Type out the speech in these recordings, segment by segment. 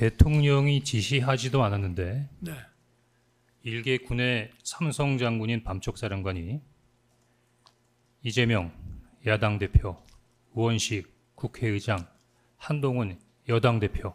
대통령이 지시하지도 않았는데 네. 일개 군의 삼성 장군인 밤쪽사령관이 이재명 야당 대표, 우원식 국회의장, 한동훈 여당 대표를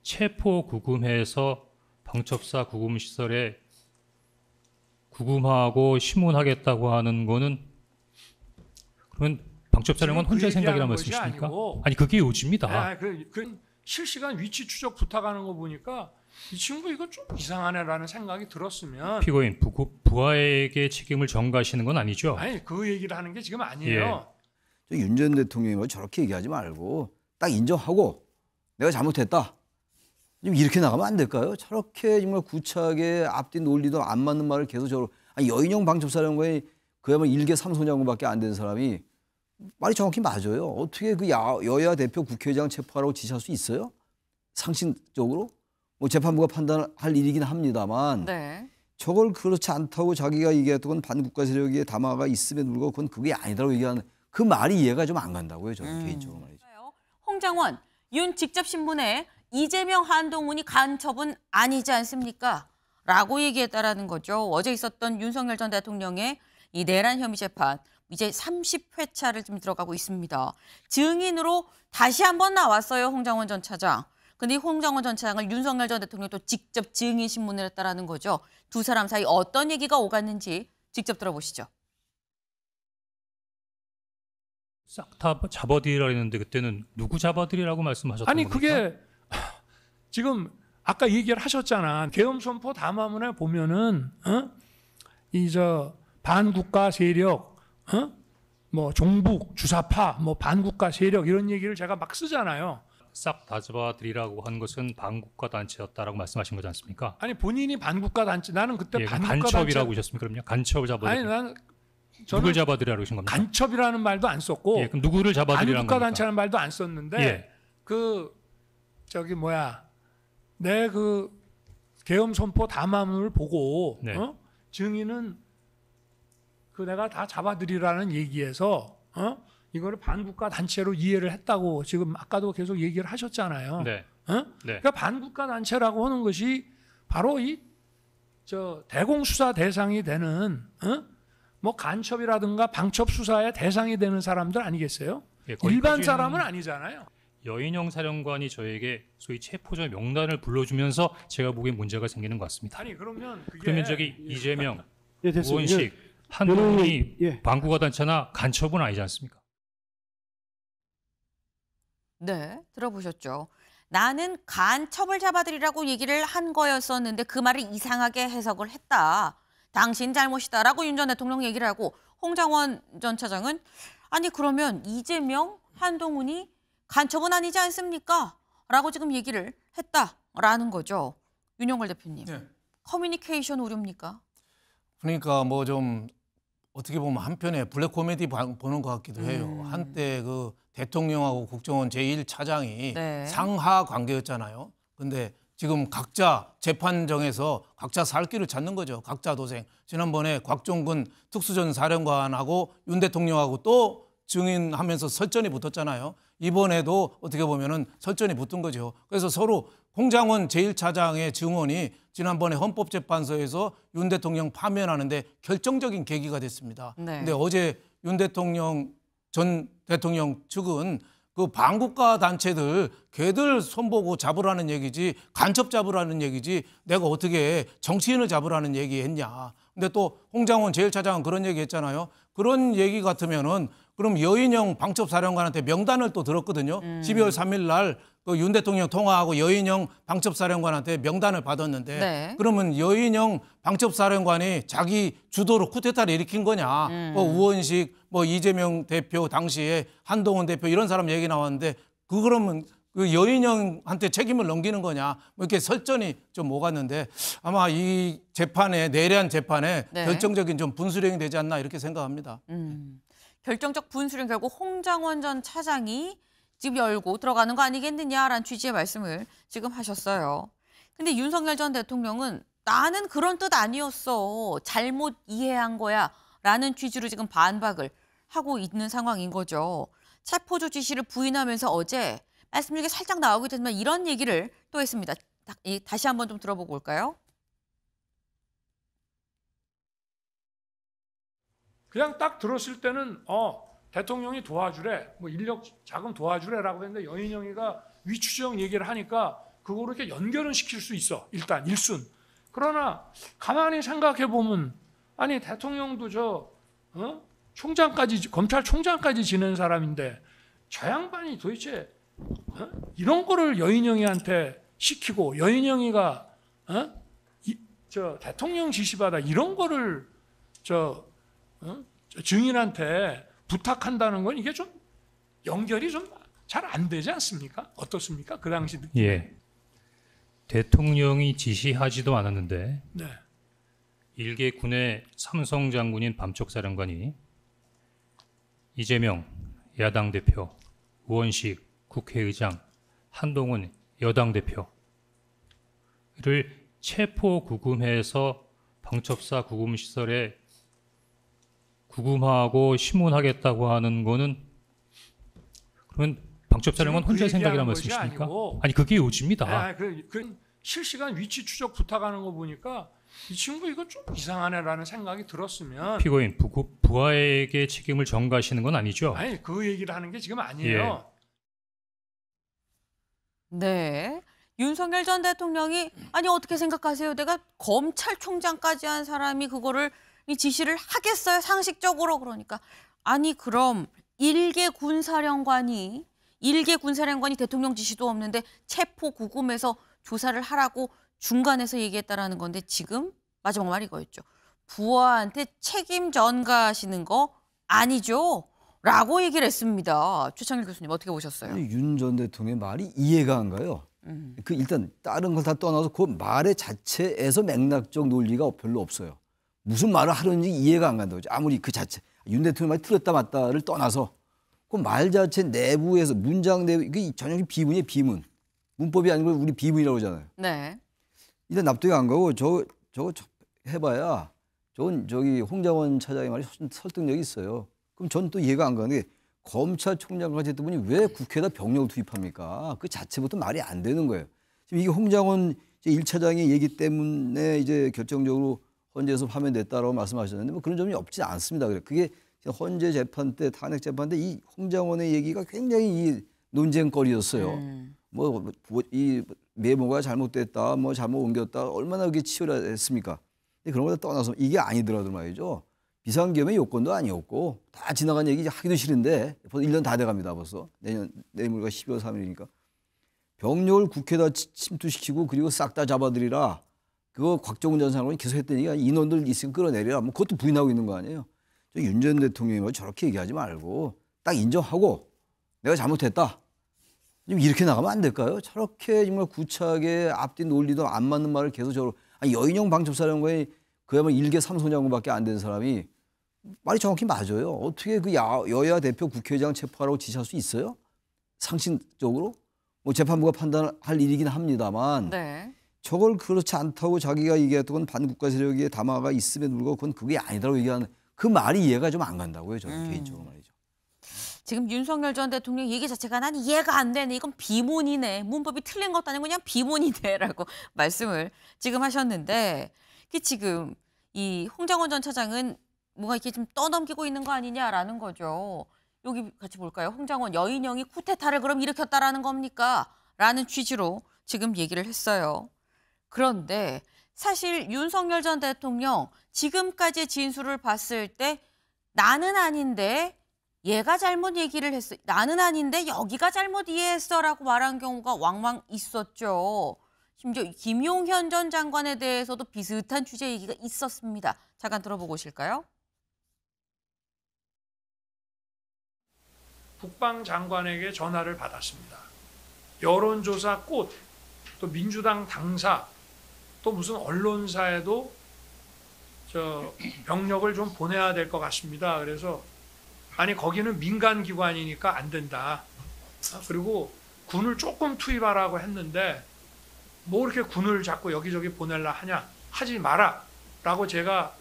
체포 구금해서 방첩사 구금시설에 구금하고 심문하겠다고 하는 거는 그러면 방첩사령관 혼자 생각이란 말씀이십니까? 아니 그게 요지입니다. 그 실시간 위치 추적 부탁하는 거 보니까 이 친구 이거 좀 이상하네라는 생각이 들었으면 피고인 부하에게 책임을 전가하시는 건 아니죠? 아니 그 얘기를 하는 게 지금 아니에요. 윤 전 대통령이 저렇게 얘기하지 말고 딱 인정하고 내가 잘못했다. 좀 이렇게 나가면 안 될까요? 저렇게 정말 구차하게 앞뒤 논리도 안 맞는 말을 계속 저러. 아니 여인영 방첩사령관이 그야말로 일개 삼소장군밖에 안 된 사람이 말이 정확히 맞아요. 어떻게 그 여야 대표 국회의장 체포하라고 지시할 수 있어요? 상식적으로? 뭐 재판부가 판단할 일이긴 합니다만 네. 저걸 그렇지 않다고 자기가 얘기했던 건 반국가 세력의 담화가 있음에 불구하고 그건 그게 아니다라고 얘기하는 그 말이 이해가 좀 안 간다고요. 저는 개인적으로 말이죠. 홍장원, 윤 직접 신문에 이재명 한동훈이 간첩은 아니지 않습니까? 라고 얘기했다라는 거죠. 어제 있었던 윤석열 전 대통령의 이 내란 혐의 재판 이제 30회차를 좀 들어가고 있습니다. 증인으로 다시 한번 나왔어요. 홍장원 전 차장. 근데 홍장원 전 차장을 윤석열 전 대통령도 직접 증인 신문을 했다라는 거죠. 두 사람 사이 어떤 얘기가 오갔는지 직접 들어보시죠. 싹 다 잡아들이라 했는데 그때는 누구 잡아들이라고 말씀하셨던 아니 겁니까? 그게 지금 아까 얘기를 하셨잖아. 계엄선포 담화문에 보면은 이 저 반국가 세력, 뭐 종북, 주사파, 뭐 반국가 세력 이런 얘기를 제가 막 쓰잖아요. 싹 다 잡아들이라고 한 것은 반국가 단체였다라고 말씀하신 거지 않습니까? 아니 본인이 반국가 단체, 나는 그때 예, 반국가 간첩이라고 단체. 하셨습니까? 그럼요. 간첩을 잡아들이. 아니 난 누굴 잡아들이라고 하신 겁니까? 간첩이라는 말도 안 썼고 예, 그럼 누구를 잡아들이라는 반국가 겁니까? 단체라는 말도 안 썼는데 예. 그 저기 뭐야 내 그 계엄 선포 담화문을 보고 네. 증인은 그 내가 다 잡아들이라는 얘기에서 이거를 반국가 단체로 이해를 했다고 지금 아까도 계속 얘기를 하셨잖아요. 네. 네. 그러니까 반국가 단체라고 하는 것이 바로 이 저 대공 수사 대상이 되는 뭐 간첩이라든가 방첩 수사의 대상이 되는 사람들 아니겠어요? 예, 일반 거기까지는 사람은 아니잖아요. 여인영 사령관이 저에게 소위 체포자 명단을 불러주면서 제가 보기엔 문제가 생기는 것 같습니다. 아니 그러면 그게 그러면 저기 이재명, 예, 됐습니다. 우원식, 한동훈이 예. 반국가 단체나 간첩은 아니지 않습니까? 네, 들어보셨죠. 나는 간첩을 잡아들이라고 얘기를 한 거였었는데 그 말을 이상하게 해석을 했다. 당신 잘못이다라고 윤 전 대통령 얘기를 하고 홍장원 전 차장은 아니 그러면 이재명, 한동훈이 간첩은 아니지 않습니까? 라고 지금 얘기를 했다라는 거죠. 윤영걸 대표님. 네. 커뮤니케이션 오류입니까? 그러니까 뭐 좀 어떻게 보면 한편에 블랙 코미디 보는 것 같기도 해요. 한때 그 대통령하고 국정원 제1차장이 네. 상하 관계였잖아요. 근데 지금 각자 재판정에서 각자 살 길을 찾는 거죠. 각자 도생. 지난번에 곽종근 특수전사령관하고 윤 대통령하고 또 증인하면서 설전이 붙었잖아요. 이번에도 어떻게 보면은 설전이 붙은 거죠. 그래서 서로 홍장원 제1차장의 증언이 지난번에 헌법재판소에서 윤 대통령 파면하는데 결정적인 계기가 됐습니다. 네. 근데 어제 윤 대통령 전 대통령 측은 그 반국가 단체들 걔들 손보고 잡으라는 얘기지 간첩 잡으라는 얘기지 내가 어떻게 정치인을 잡으라는 얘기 했냐. 근데 또 홍장원 제1차장은 그런 얘기 했잖아요. 그런 얘기 같으면은 그럼 여인영 방첩사령관한테 명단을 또 들었거든요. 12월 3일 날 그 윤 대통령 통화하고 여인영 방첩사령관한테 명단을 받았는데 네. 그러면 여인영 방첩사령관이 자기 주도로 쿠데타를 일으킨 거냐. 뭐 우원식, 뭐 이재명 대표 당시에 한동훈 대표 이런 사람 얘기 나왔는데 그러면 그 여인영한테 책임을 넘기는 거냐. 뭐 이렇게 설전이 좀 오갔는데 아마 이 재판에 내란 재판에 네. 결정적인 좀 분수령이 되지 않나 이렇게 생각합니다. 결정적 분수령 결국 홍장원 전 차장이 집 열고 들어가는 거 아니겠느냐라는 취지의 말씀을 지금 하셨어요. 근데 윤석열 전 대통령은 나는 그런 뜻 아니었어. 잘못 이해한 거야. 라는 취지로 지금 반박을 하고 있는 상황인 거죠. 체포조 지시를 부인하면서 어제 말씀 중에 살짝 나오게 되지만 이런 얘기를 또 했습니다. 다시 한번 좀 들어보고 올까요? 그냥 딱 들었을 때는 대통령이 도와주래, 뭐 인력 자금 도와주래라고 했는데 여인영이가 위추정 얘기를 하니까 그거를 이렇게 연결은 시킬 수 있어. 일단 일순. 그러나 가만히 생각해 보면 아니 대통령도 총장까지 검찰총장까지 지낸 사람인데 저 양반이 도대체 이런 거를 여인영이한테 시키고 여인영이가 저 대통령 지시받아 이런 거를 저 증인한테 부탁한다는 건 이게 좀 연결이 좀 잘 안 되지 않습니까? 어떻습니까? 그 당시 느낌. 예. 대통령이 지시하지도 않았는데 네. 일개 군의 삼성 장군인 밤쪽사령관이 이재명 야당 대표, 우원식 국회의장, 한동훈 여당 대표를 체포 구금해서 방첩사 구금시설에 구금하고 심문하겠다고 하는 거는 그러면 방첩사령관 지금 그 혼자 생각이란 얘기하는 것이 말씀이십니까? 아니고 아니 그게 요지입니다. 그 실시간 위치 추적 부탁하는 거 보니까 이 친구 이거 좀 이상하네라는 생각이 들었으면 피고인 부하에게 책임을 전가하시는 건 아니죠? 아니 그 얘기를 하는 게 지금 아니에요. 네. 윤석열 전 대통령이 아니 어떻게 생각하세요? 내가 검찰총장까지 한 사람이 그거를 이 지시를 하겠어요? 상식적으로 그러니까 아니 그럼 일개 군사령관이 대통령 지시도 없는데 체포 구금해서 조사를 하라고 중간에서 얘기했다라는 건데 지금 마지막 말 이거였죠. 부하한테 책임 전가하시는 거 아니죠? 라고 얘기를 했습니다. 최창일 교수님 어떻게 보셨어요? 윤 전 대통령의 말이 이해가 안 가요. 그 일단 다른 걸 다 떠나서 그 말의 자체에서 맥락적 논리가 별로 없어요. 무슨 말을 하는지 이해가 안 간다고. 아무리 그 자체 윤 대통령 말이 틀렸다 맞다를 떠나서 그 말 자체 내부에서 문장 내부 이게 전형적인 비문이에요. 비문. 문법이 아니고 우리 비문이라고 하잖아요. 네. 일단 납득이 안 가고 저거 해봐야 저건 저기 홍장원 차장의 말이 설득력이 있어요. 그럼 전 또 이해가 안 가는 게 검찰총장까지 했던 분이 왜 국회에다 병력을 투입합니까? 그 자체부터 말이 안 되는 거예요. 지금 이게 홍장원 1차장의 얘기 때문에 이제 결정적으로 헌재에서 파면됐다라고 말씀하셨는데 뭐 그런 점이 없지 않습니다. 그게 헌재 재판 때 탄핵 재판 때 이 홍장원의 얘기가 굉장히 이 논쟁거리였어요. 이 메모가 잘못됐다, 뭐 잘못 옮겼다, 얼마나 그게 치열했습니까? 근데 그런 걸 떠나서 이게 아니더라도 말이죠. 비상계엄의 요건도 아니었고 다 지나간 얘기 이제 하기도 싫은데 벌써 1년 다 돼갑니다. 벌써 내일모레가 12월 3일이니까 병력을 국회에다 침투시키고 그리고 싹 다 잡아들이라 그거 곽정훈 전 장관이 계속 했던 얘기가 인원들 있으면 끌어내리라 뭐 그것도 부인하고 있는 거 아니에요. 윤 전 대통령이 저렇게 얘기하지 말고 딱 인정하고 내가 잘못했다. 좀 이렇게 나가면 안 될까요? 저렇게 정말 구차하게 앞뒤 논리도 안 맞는 말을 계속 여인영 방첩사령관이 그야말로 일개 삼성장군밖에 안 된 사람이 말이 정확히 맞아요. 어떻게 그 여야 대표 국회의장 체포하라고 지시할 수 있어요? 상식적으로? 뭐 재판부가 판단할 일이긴 합니다만 네. 저걸 그렇지 않다고 자기가 얘기했던 건 반국가 세력에 담화가 있음에도 불구하고 그건 그게 아니다라고 얘기하는 그 말이 이해가 좀 안 간다고요. 저는 개인적으로 말이죠. 지금 윤석열 전 대통령 얘기 자체가 난 이해가 안 되네. 이건 비문이네. 문법이 틀린 것도 아니고 그냥 비문이네라고 말씀을 지금 하셨는데 지금 이 홍장원 전 차장은 뭔가 이렇게 좀 떠넘기고 있는 거 아니냐라는 거죠. 여기 같이 볼까요? 홍장원 여인영이 쿠데타를 그럼 일으켰다라는 겁니까? 라는 취지로 지금 얘기를 했어요. 그런데 사실 윤석열 전 대통령 지금까지의 진술을 봤을 때 나는 아닌데 얘가 잘못 얘기를 했어. 나는 아닌데 여기가 잘못 이해했어라고 말한 경우가 왕왕 있었죠. 심지어 김용현 전 장관에 대해서도 비슷한 취재 얘기가 있었습니다. 잠깐 들어보고 오실까요? 국방장관에게 전화를 받았습니다. 여론조사 꽃, 또 민주당 당사, 또 무슨 언론사에도 병력을 좀 보내야 될 것 같습니다. 그래서 아니 거기는 민간기관이니까 안 된다. 그리고 군을 조금 투입하라고 했는데 뭐 이렇게 군을 자꾸 여기저기 보내려 하냐. 하지 마라. 라고 제가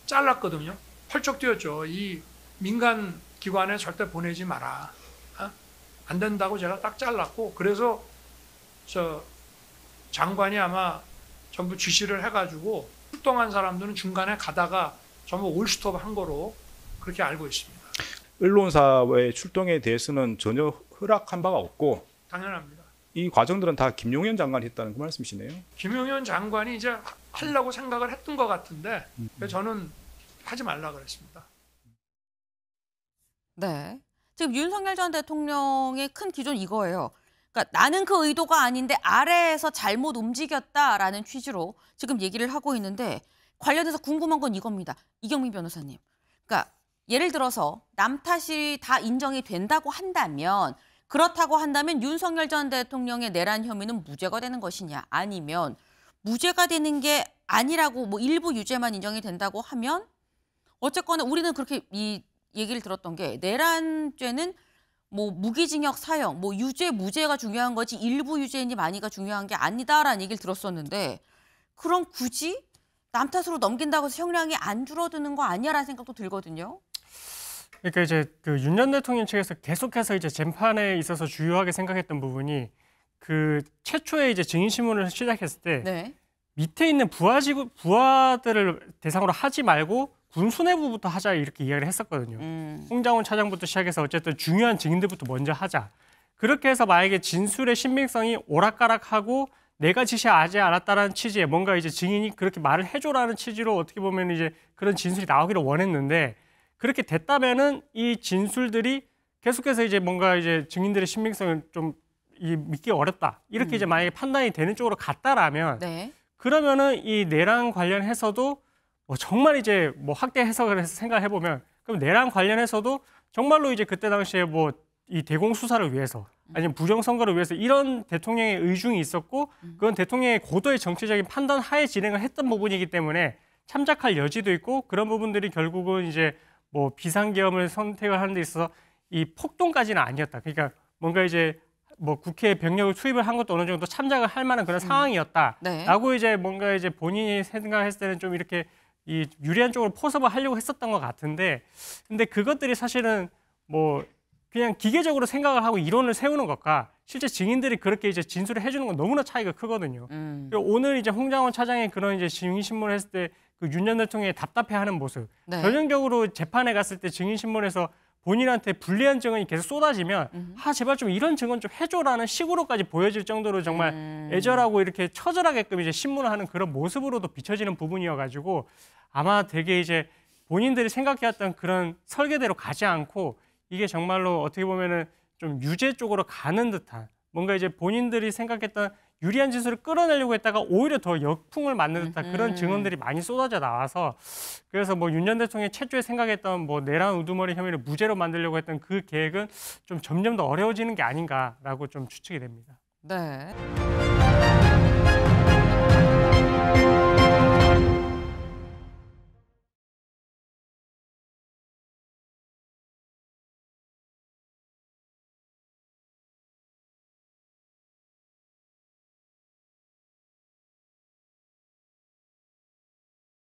잘랐거든요. 펄쩍 뛰었죠. 이 민간기관에 절대 보내지 마라. 안 된다고 제가 딱 잘랐고 그래서 저 장관이 아마 전부 지시를 해가지고 출동한 사람들은 중간에 가다가 전부 올스톱 한 거로 그렇게 알고 있습니다. 언론사의 출동에 대해서는 전혀 허락한 바가 없고 당연합니다. 이 과정들은 다 김용현 장관이 했다는 그 말씀이시네요. 김용현 장관이 이제 하려고 생각을 했던 것 같은데 그래서 저는 하지 말라 그랬습니다. 네. 지금 윤석열 전 대통령의 큰 기조는 이거예요. 그러니까 나는 그 의도가 아닌데 아래에서 잘못 움직였다라는 취지로 지금 얘기를 하고 있는데 관련해서 궁금한 건 이겁니다. 이경민 변호사님. 그러니까 예를 들어서 남 탓이 다 인정이 된다고 한다면 그렇다고 한다면 윤석열 전 대통령의 내란 혐의는 무죄가 되는 것이냐 아니면 무죄가 되는 게 아니라고 뭐 일부 유죄만 인정이 된다고 하면 어쨌거나 우리는 그렇게 이 얘기를 들었던 게 내란죄는 뭐 무기징역 사형, 뭐 유죄 무죄가 중요한 거지 일부 유죄인지 많이가 중요한 게 아니다라는 얘기를 들었었는데 그럼 굳이 남 탓으로 넘긴다고 해서 형량이 안 줄어드는 거 아니야라는 생각도 들거든요. 그러니까 이제 그 윤 전 대통령 측에서 계속해서 이제 재판에 있어서 주요하게 생각했던 부분이 그 최초에 이제 증인 신문을 시작했을 때 네. 밑에 있는 부하들을 대상으로 하지 말고 군 수뇌부부터 하자 이렇게 이야기를 했었거든요. 홍장훈 차장부터 시작해서 어쨌든 중요한 증인들부터 먼저 하자. 그렇게 해서 만약에 진술의 신빙성이 오락가락하고 내가 지시하지 않았다라는 취지에 뭔가 이제 증인이 그렇게 말을 해줘라는 취지로 어떻게 보면 이제 그런 진술이 나오기를 원했는데 그렇게 됐다면은 이 진술들이 계속해서 이제 뭔가 이제 증인들의 신빙성을 좀 믿기 어렵다. 이렇게 이제 만약에 판단이 되는 쪽으로 갔다라면 네. 그러면은 이 내란 관련해서도 뭐 정말 이제 뭐 확대 해석을 해서 생각해 보면 그럼 내란 관련해서도 정말로 이제 그때 당시에 뭐 이 대공 수사를 위해서 아니면 부정 선거를 위해서 이런 대통령의 의중이 있었고 그건 대통령의 고도의 정치적인 판단 하에 진행을 했던 부분이기 때문에 참작할 여지도 있고 그런 부분들이 결국은 이제 뭐 비상계엄을 선택을 하는 데 있어서 이 폭동까지는 아니었다. 그러니까 뭔가 이제 뭐 국회에 병력을 투입을 한 것도 어느 정도 참작을 할 만한 그런 상황이었다라고 네. 이제 뭔가 이제 본인이 생각했을 때는 좀 이렇게 이 유리한 쪽으로 포섭을 하려고 했었던 것 같은데 근데 그것들이 사실은 뭐 그냥 기계적으로 생각을 하고 이론을 세우는 것과 실제 증인들이 그렇게 이제 진술을 해주는 건 너무나 차이가 크거든요. 오늘 이제 홍장원 차장이 그런 이제 증인 신문을 했을 때 그 윤 전 대통령이 답답해하는 모습, 네. 전형적으로 재판에 갔을 때 증인 신문에서 본인한테 불리한 증언이 계속 쏟아지면 제발 좀 이런 증언 좀 해줘라는 식으로까지 보여질 정도로 정말 애절하고 이렇게 처절하게끔 이제 신문을 하는 그런 모습으로도 비춰지는 부분이어가지고 아마 되게 이제 본인들이 생각해왔던 그런 설계대로 가지 않고 이게 정말로 어떻게 보면은 좀 유죄 쪽으로 가는 듯한 뭔가 이제 본인들이 생각했던 유리한 진술을 끌어내려고 했다가 오히려 더 역풍을 맞는 듯한 그런 증언들이 많이 쏟아져 나와서 그래서 뭐 윤 전 대통령이 최초에 생각했던 뭐 내란 우두머리 혐의를 무죄로 만들려고 했던 그 계획은 좀 점점 더 어려워지는 게 아닌가라고 좀 추측이 됩니다. 네.